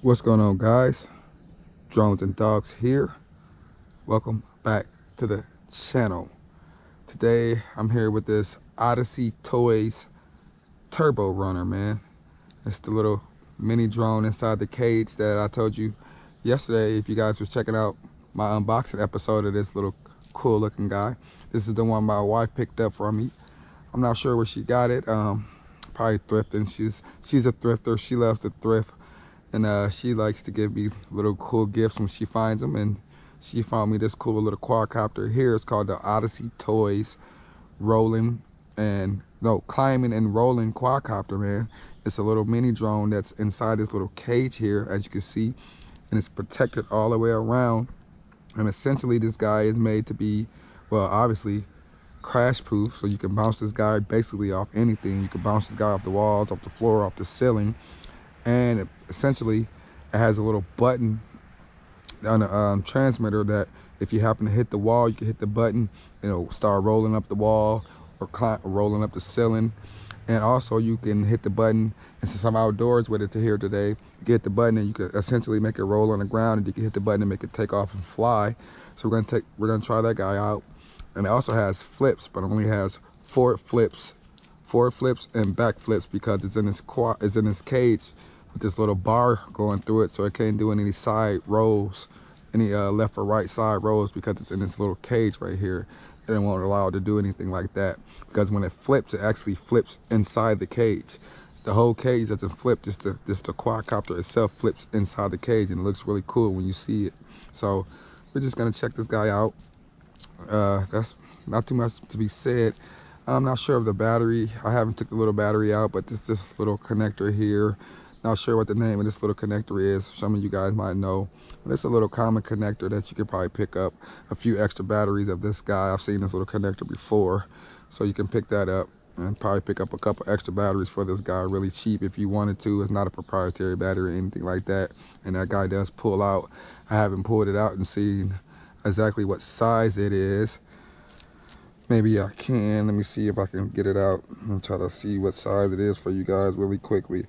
What's going on, guys? Drones and Dogs here. Welcome back to the channel. Today I'm here with this Odyssey Toys Turbo Runner, man. It's the little mini drone inside the cage that I told you yesterday. If you guys were checking out my unboxing episode of this little cool looking guy, this is the one my wife picked up for me. I'm not sure where she got it. Probably thrifting. She's a thrifter. She loves to thrift. And she likes to give me little cool gifts when she finds them. And she found me this cool little quadcopter here. It's called the Odyssey Toys Climbing and Rolling Quadcopter, man. It's a little mini drone that's inside this little cage here, as you can see. And it's protected all the way around. And essentially this guy is made to be, well, obviously crash proof. So you can bounce this guy basically off anything. You can bounce this guy off the walls, off the floor, off the ceiling. And essentially it has a little button on the transmitter that if you happen to hit the wall, you can hit the button, it'll start rolling up the wall or rolling up the ceiling. And also you can hit the button, and since I'm outdoors with it here today, you can hit the button and you can essentially make it roll on the ground, and you can hit the button and make it take off and fly. So we're gonna try that guy out. And it also has flips, but it only has forward flips and back flips because it's in this cage with this little bar going through it, so it can't do any side rolls, any left or right side rolls, because it's in this little cage right here. And it won't allow it to do anything like that, because when it flips, it actually flips inside the cage. The whole cage doesn't flip, just the quadcopter itself flips inside the cage, and it looks really cool when you see it. So we're just gonna check this guy out. That's not too much to be said. I'm not sure of the battery. I haven't took the little battery out, but this little connector here. Not sure what the name of this little connector is. Some of you guys might know. But it's a little common connector that you could probably pick up a few extra batteries of this guy. I've seen this little connector before. So you can pick that up and probably pick up a couple extra batteries for this guy really cheap if you wanted to. It's not a proprietary battery or anything like that. And that guy does pull out. I haven't pulled it out and seen exactly what size it is. Maybe I can. Let me see if I can get it out and try to see what size it is for you guys really quickly.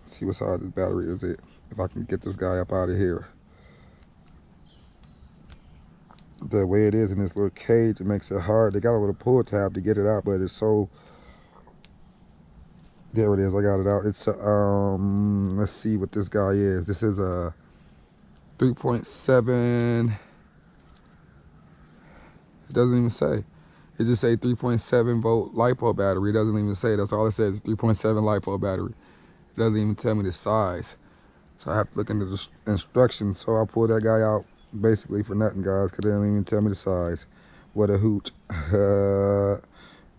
See what size this battery is it, if I can get this guy up out of here. The way it is in this little cage, it makes it hard. They got a little pull tab to get it out, but it's so, there it is, I got it out. It's let's see what this guy is. This is a 3.7, it doesn't even say. It just say 3.7 volt LiPo battery. It doesn't even say, that's all it says, 3.7 LiPo battery. It doesn't even tell me the size. So I have to look into the instructions. So I'll pull that guy out basically for nothing, guys, because they don't even tell me the size. What a hoot.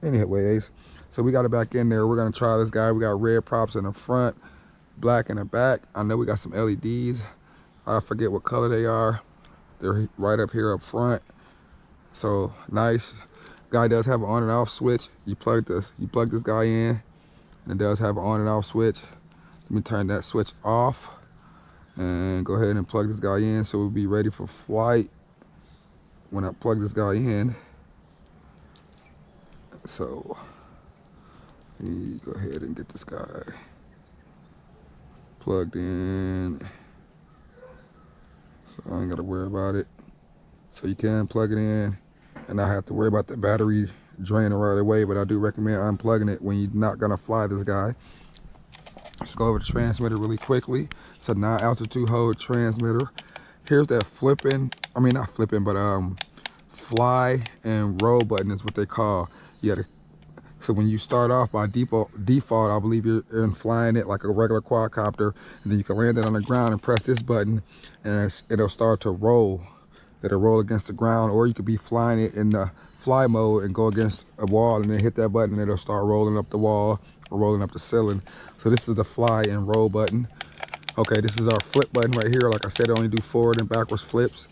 Anyways, so we got it back in there. We're going to try this guy. We got red props in the front, black in the back. I know we got some LEDs. I forget what color they are. They're right up here up front. So nice. Guy does have an on and off switch. You plug this guy in, and it does have an on and off switch. Let me turn that switch off and go ahead and plug this guy in so we'll be ready for flight when I plug this guy in. So let me go ahead and get this guy plugged in, so I ain't got to worry about it. So you can plug it in and not have to worry about the battery draining right away, but I do recommend unplugging it when you're not going to fly this guy. Let's go over the transmitter really quickly. It's a 9 altitude hold transmitter. Here's that not flipping, but fly and roll button is what they call. So when you start off by default, I believe you're in flying it like a regular quadcopter, and then you can land it on the ground and press this button, and it'll start to roll. It'll roll against the ground, or you could be flying it in the fly mode and go against a wall and then hit that button and it'll start rolling up the wall or rolling up the ceiling. So this is the fly and roll button. Okay, this is our flip button right here. Like I said, I only do forward and backwards flips.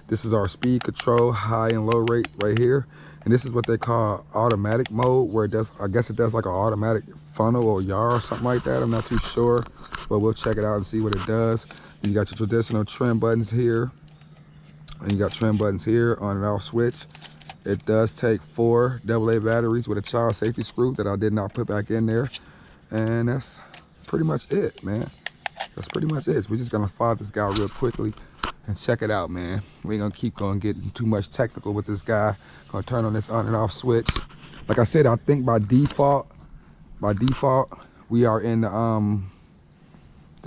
This is our speed control, high and low rate right here. And this is what they call automatic mode, where it does, I guess it does like an automatic funnel or yaw or something like that. I'm not too sure, but we'll check it out and see what it does. And you got your traditional trim buttons here. And you got trim buttons here, on and off switch. It does take 4 AA batteries with a child safety screw that I did not put back in there. And that's pretty much it, man. that's pretty much it. We're just gonna follow this guy real quickly and check it out, man. We ain't gonna keep going getting too much technical with this guy. Gonna turn on this on and off switch. Like I said, I think by default, we are in the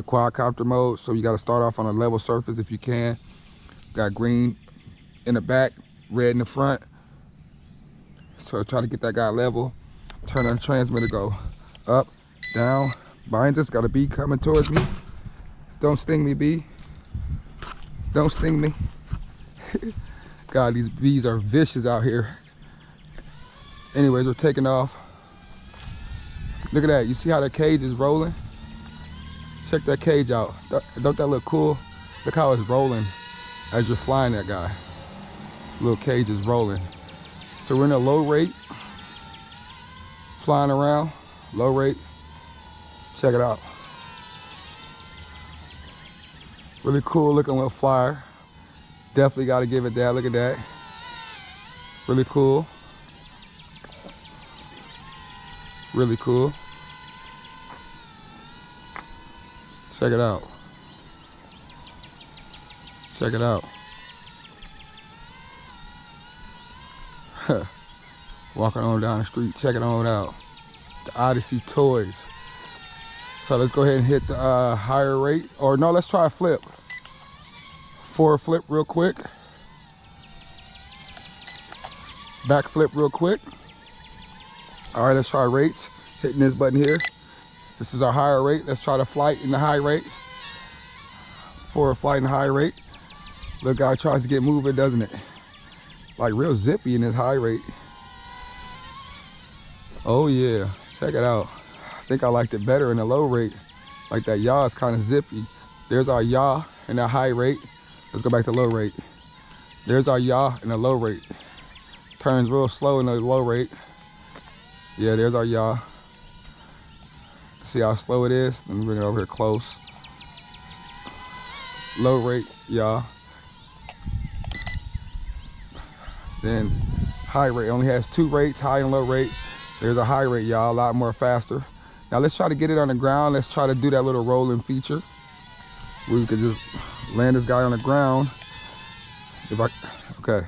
quadcopter mode. So you gotta start off on a level surface if you can. Got green in the back, red in the front. So try to get that guy level. Turn on the transmitter, go up, down. Behind us, got a bee coming towards me. Don't sting me, bee. Don't sting me. God, these bees are vicious out here. Anyways, we're taking off. Look at that, you see how the cage is rolling? Check that cage out. Don't that look cool? Look how it's rolling as you're flying that guy. Little cage is rolling. So we're in a low rate, flying around, low rate. Check it out. Really cool looking little flyer. Definitely got to give it that. Look at that. Really cool. Really cool. Check it out. Check it out. Walking on down the street, checking on out. The Odyssey toys. So let's go ahead and hit the higher rate. Or no, let's try a flip. Forward flip real quick. Back flip real quick. All right, let's try rates. Hitting this button here. This is our higher rate. Let's try the flight in the high rate. Forward flight in the high rate. Look, guy tries to get moving, doesn't it? Like real zippy in this high rate. Oh yeah, check it out. I think I liked it better in the low rate. Like that yaw is kind of zippy. There's our yaw in that high rate. Let's go back to low rate. There's our yaw in the low rate. Turns real slow in the low rate. Yeah, there's our yaw. See how slow it is? Let me bring it over here close. Low rate yaw. Then high rate only has two rates, high and low rate. There's a high rate, y'all, a lot more faster. Now let's try to get it on the ground. Let's try to do that little rolling feature. We could just land this guy on the ground. Okay.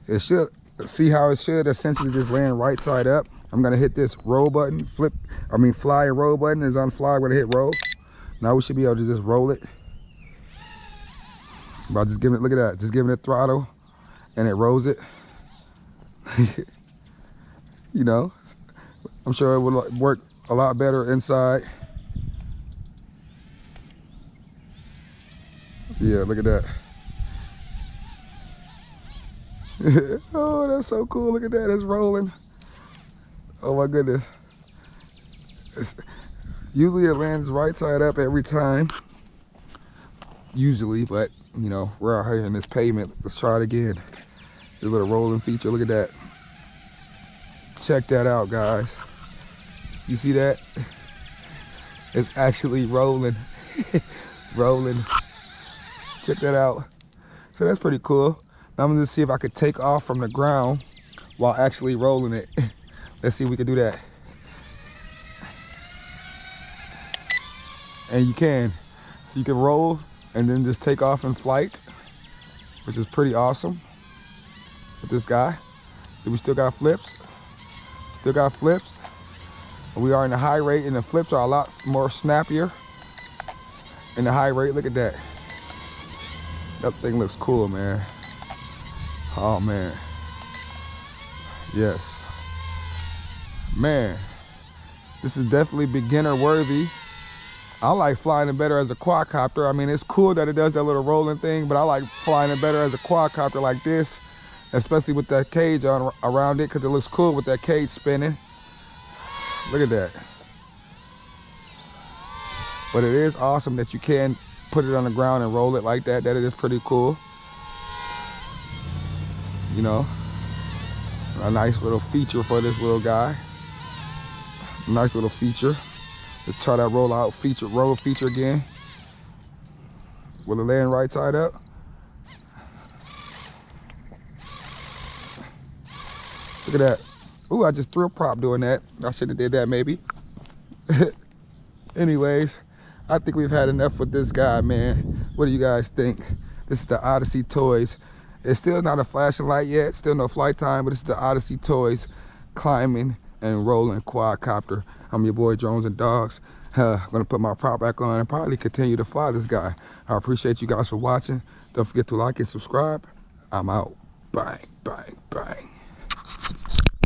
It should, see how it should essentially just land right side up. I'm gonna hit this roll button, fly and roll button is on fly, we're gonna hit roll. Now we should be able to just roll it. By just giving it, look at that, just giving it throttle and it rolls it. You know, I'm sure it would work a lot better inside. Yeah, look at that. Oh, that's so cool. Look at that, it's rolling. Oh my goodness. Usually it lands right side up every time. Usually, but you know, we're out here in this pavement. Let's try it again. The little rolling feature, look at that. Check that out, guys. You see that? It's actually rolling. Rolling. Check that out. So that's pretty cool. Now I'm gonna see if I could take off from the ground while actually rolling it. Let's see if we can do that. And you can. So you can roll and then just take off in flight, which is pretty awesome with this guy. We still got flips. Still got flips. We are in the high rate and the flips are a lot more snappier in the high rate. Look at that. That thing looks cool, man. Oh man. Yes. Man, this is definitely beginner worthy. I like flying it better as a quadcopter. I mean, it's cool that it does that little rolling thing, but I like flying it better as a quadcopter like this, especially with that cage around it, because it looks cool with that cage spinning. Look at that. But it is awesome that you can put it on the ground and roll it like that. That is pretty cool. You know, a nice little feature for this little guy. Nice little feature. Let's try that roll feature again. Will it land right side up? Look at that. Ooh, I just threw a prop doing that. I should have did that maybe. Anyways, I think we've had enough with this guy, man. What do you guys think? This is the Odyssey Toys. It's still not a flashing light yet, still no flight time, but it's the Odyssey Toys climbing and rolling quadcopter. I'm your boy Drones and Dogs. I'm gonna put my prop back on and probably continue to fly this guy. I appreciate you guys for watching. Don't forget to like and subscribe. I'm out. Bang, bang, bang.